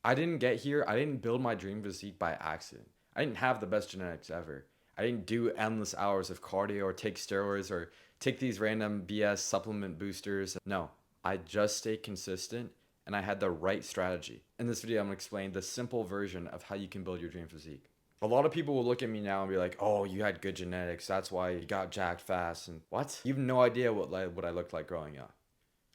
I didn't get here. I didn't build my dream physique by accident. I didn't have the best genetics ever. I didn't do endless hours of cardio or take steroids or take these random BS supplement boosters. No, I just stayed consistent and I had the right strategy. In this video, I'm gonna explain the simple version of how you can build your dream physique. A lot of people will look at me now and be like, "Oh, you had good genetics. That's why you got jacked fast." And what? You have no idea what I looked like growing up.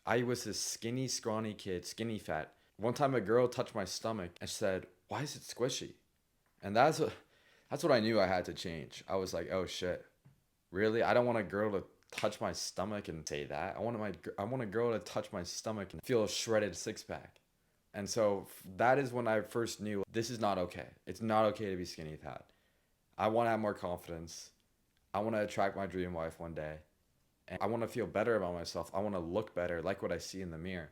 I was this skinny, scrawny kid, skinny fat. One time a girl touched my stomach and said, "Why is it squishy?" And that's what I knew I had to change. I was like, "Oh shit. Really? I don't want a girl to touch my stomach and say that. I want a girl to touch my stomach and feel a shredded six-pack." And so that is when I first knew this is not okay. It's not okay to be skinny fat. I want to have more confidence. I want to attract my dream wife one day. And I want to feel better about myself. I want to look better, like what I see in the mirror.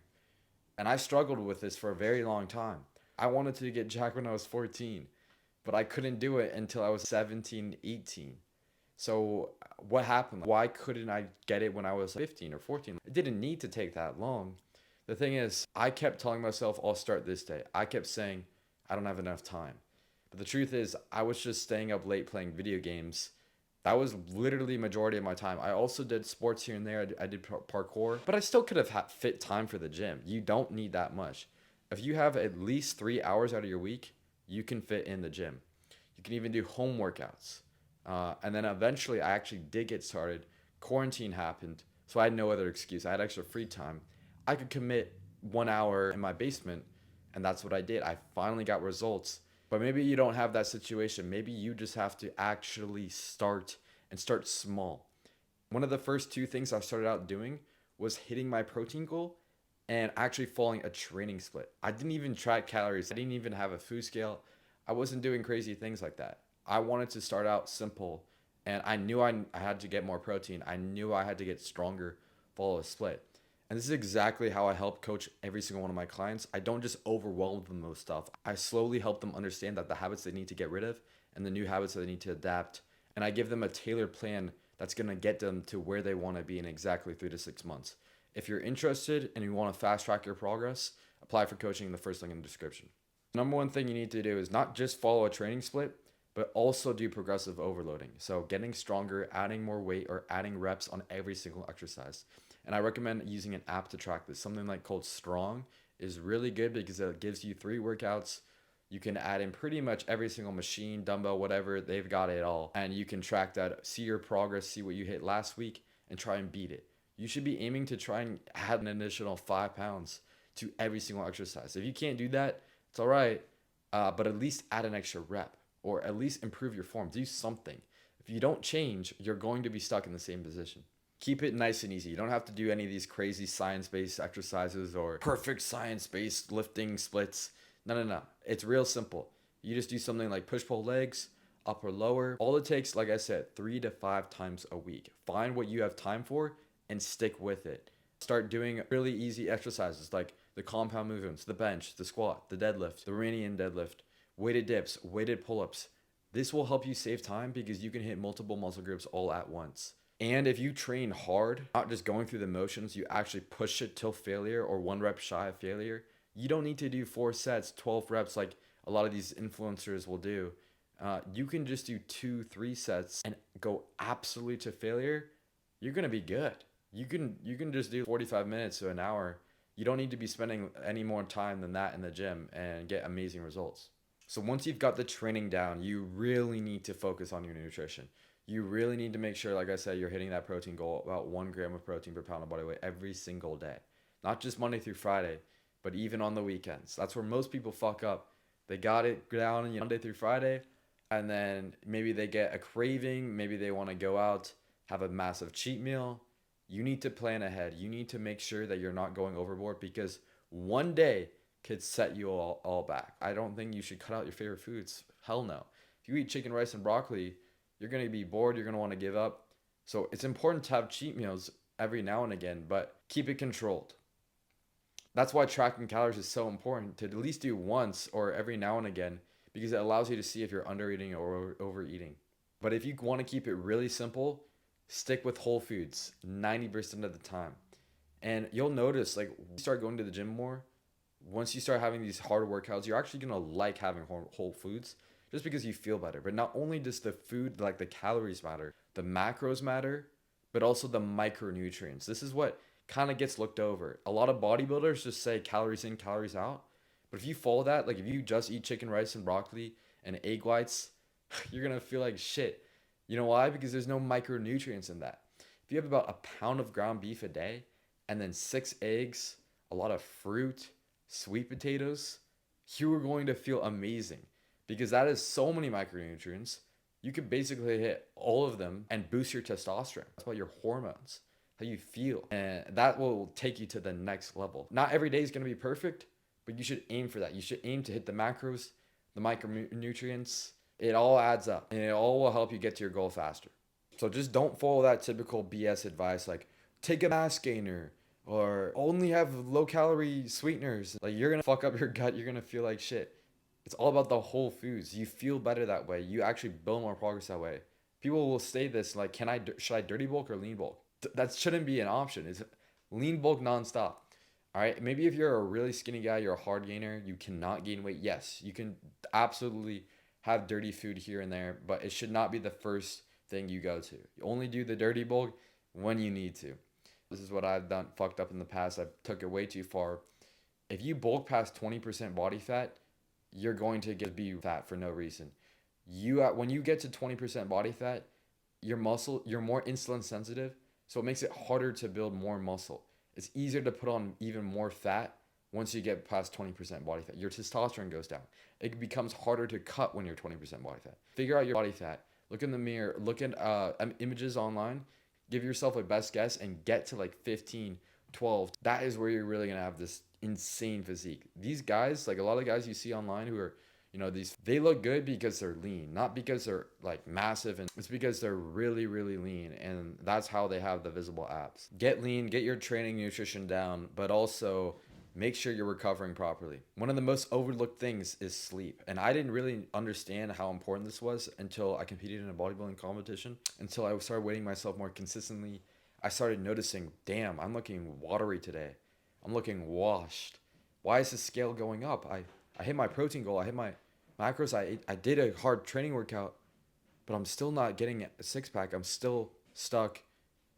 And I struggled with this for a very long time. I wanted to get jacked when I was 14, but I couldn't do it until I was 17, 18. So what happened? Why couldn't I get it when I was 15 or 14? It didn't need to take that long. The thing is, I kept telling myself, I'll start this day. I kept saying, I don't have enough time. But the truth is, I was just staying up late playing video games. That was literally majority of my time. I also did sports here and there. I did parkour, but I still could have fit time for the gym. You don't need that much. If you have at least 3 hours out of your week, you can fit in the gym. You can even do home workouts. And then eventually, I actually did get started. Quarantine happened, so I had no other excuse. I had extra free time. I could commit 1 hour in my basement, and that's what I did. I finally got results. But maybe you don't have that situation. Maybe you just have to actually start and start small. One of the first two things I started out doing was hitting my protein goal and actually following a training split. I didn't even track calories. I didn't even have a food scale. I wasn't doing crazy things like that. I wanted to start out simple, and I knew I had to get more protein. I knew I had to get stronger, follow a split. And this is exactly how I help coach every single one of my clients. I don't just overwhelm them with stuff. I slowly help them understand that the habits they need to get rid of and the new habits that they need to adapt. And I give them a tailored plan that's going to get them to where they want to be in exactly 3 to 6 months. If you're interested and you want to fast track your progress, apply for coaching in the first link in the description. Number one thing you need to do is not just follow a training split, but also do progressive overloading. So getting stronger, adding more weight, or adding reps on every single exercise. And I recommend using an app to track this. Something like called Strong is really good because it gives you 3 workouts. You can add in pretty much every single machine, dumbbell, whatever. They've got it all. And you can track that, see your progress, see what you hit last week, and try and beat it. You should be aiming to try and add an additional 5 pounds to every single exercise. If you can't do that, it's all right. But at least add an extra rep or at least improve your form. Do something. If you don't change, you're going to be stuck in the same position. Keep it nice and easy. You don't have to do any of these crazy science-based exercises or perfect science-based lifting splits. No, no, no. It's real simple. You just do something like push-pull legs, upper lower. All it takes, like I said, 3 to 5 times a week. Find what you have time for and stick with it. Start doing really easy exercises like the compound movements, the bench, the squat, the deadlift, the Iranian deadlift, weighted dips, weighted pull-ups. This will help you save time because you can hit multiple muscle groups all at once. And if you train hard, not just going through the motions, you actually push it till failure or 1 rep shy of failure. You don't need to do 4 sets, 12 reps like a lot of these influencers will do. You can just do 2, 3 sets and go absolutely to failure. You're gonna be good. You can just do 45 minutes to an hour. You don't need to be spending any more time than that in the gym and get amazing results. So once you've got the training down, you really need to focus on your nutrition. You really need to make sure, like I said, you're hitting that protein goal, about 1 gram of protein per pound of body weight every single day. Not just Monday through Friday, but even on the weekends. That's where most people fuck up. They got it down Monday through Friday, and then maybe they get a craving. Maybe they want to go out, have a massive cheat meal. You need to plan ahead. You need to make sure that you're not going overboard because one day could set you all back. I don't think you should cut out your favorite foods. Hell no. If you eat chicken, rice, and broccoli, you're going to be bored. You're going to want to give up. So it's important to have cheat meals every now and again, but keep it controlled. That's why tracking calories is so important to at least do once or every now and again because it allows you to see if you're undereating or overeating. But if you want to keep it really simple, stick with whole foods 90% of the time. And you'll notice like you start going to the gym more, Once you start having these hard workouts, you're actually gonna like having whole foods just because you feel better. But not only does the food, like the calories matter, the macros matter, but also the micronutrients. This is what kind of gets looked over. A lot of bodybuilders just say calories in, calories out. But if you follow that, like if you just eat chicken, rice, and broccoli and egg whites, you're gonna feel like shit. You know why? Because there's no micronutrients in that. If you have about a pound of ground beef a day and then 6 eggs, a lot of fruit, sweet potatoes, you are going to feel amazing because that is so many micronutrients. You could basically hit all of them and boost your testosterone. That's about your hormones, how you feel. And that will take you to the next level. Not every day is going to be perfect, but you should aim for that. You should aim to hit the macros, the micronutrients. It all adds up and it all will help you get to your goal faster. So just don't follow that typical BS advice like take a mass gainer or only have low calorie sweeteners. Like you're going to fuck up your gut. You're going to feel like shit. It's all about the whole foods. You feel better that way. You actually build more progress that way. People will say this like, should I dirty bulk or lean bulk? That shouldn't be an option. It's lean bulk nonstop. All right. Maybe if you're a really skinny guy, you're a hard gainer, you cannot gain weight. Yes, you can absolutely have dirty food here and there, but it should not be the first thing you go to. You only do the dirty bulk when you need to. This is what I've done fucked up in the past. I took it way too far. If you bulk past 20% body fat, you're going to be fat for no reason. When you get to 20% body fat, you're more insulin sensitive, so it makes it harder to build more muscle. It's easier to put on even more fat once you get past 20% body fat. Your testosterone goes down. It becomes harder to cut when you're 20% body fat. Figure out your body fat. Look in the mirror. Look at images online. Give yourself a best guess and get to like 15, 12. That is where you're really going to have this insane physique. These guys, like a lot of guys you see online who are, they look good because they're lean, not because they're like massive, and it's because they're really, really lean, and that's how they have the visible abs. Get lean, get your training nutrition down, but also make sure you're recovering properly. One of the most overlooked things is sleep, and I didn't really understand how important this was until I competed in a bodybuilding competition, until I started weighing myself more consistently. I started noticing, damn, I'm looking watery today. I'm looking washed. Why is the scale going up? I hit my protein goal. I hit my macros. I did a hard training workout, but I'm still not getting a six pack. I'm still stuck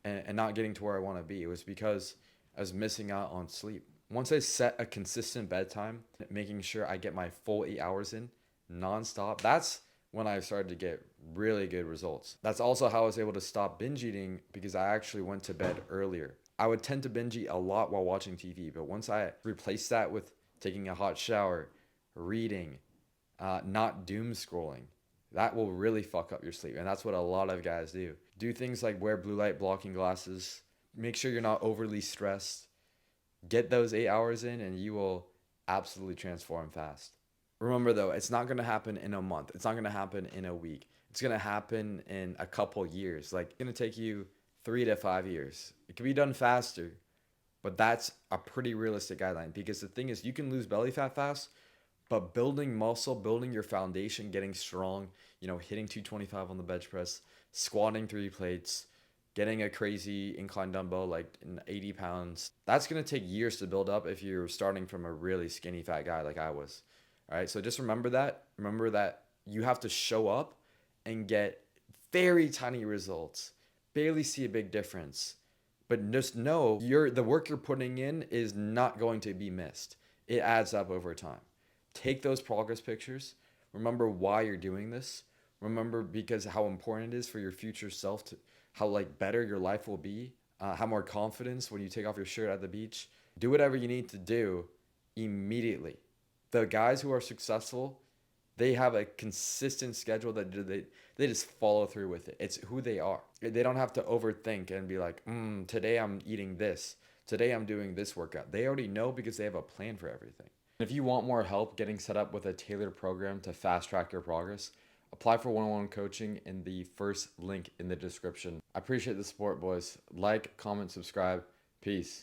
and not getting to where I want to be. It was because I was missing out on sleep. Once I set a consistent bedtime, making sure I get my full 8 hours in nonstop, that's when I started to get really good results. That's also how I was able to stop binge eating, because I actually went to bed earlier. I would tend to binge eat a lot while watching TV, but once I replaced that with taking a hot shower, reading, not doom scrolling, that will really fuck up your sleep. And that's what a lot of guys do. Do things like wear blue light blocking glasses, make sure you're not overly stressed, get those 8 hours in, and you will absolutely transform fast. Remember though, it's not going to happen in a month. It's not going to happen in a week. It's going to happen in a couple years. Like it's going to take you 3 to 5 years. It can be done faster, but that's a pretty realistic guideline, because the thing is you can lose belly fat fast, but building muscle, building your foundation, getting strong, hitting 225 on the bench press, squatting 3 plates, getting a crazy incline dumbbell like 80 pounds, that's going to take years to build up if you're starting from a really skinny fat guy like I was. All right, so just remember that. Remember that you have to show up and get very tiny results. Barely see a big difference. But just know the work you're putting in is not going to be missed. It adds up over time. Take those progress pictures. Remember why you're doing this. Remember because how important it is for your future self, to how better your life will be. Have more confidence when you take off your shirt at the beach. Do whatever you need to do immediately. The guys who are successful, they have a consistent schedule that they just follow through with it. It's who they are. They don't have to overthink and be like, today I'm eating this. Today I'm doing this workout. They already know because they have a plan for everything. If you want more help getting set up with a tailored program to fast track your progress, apply for one-on-one coaching in the first link in the description. I appreciate the support, boys. Like, comment, subscribe. Peace.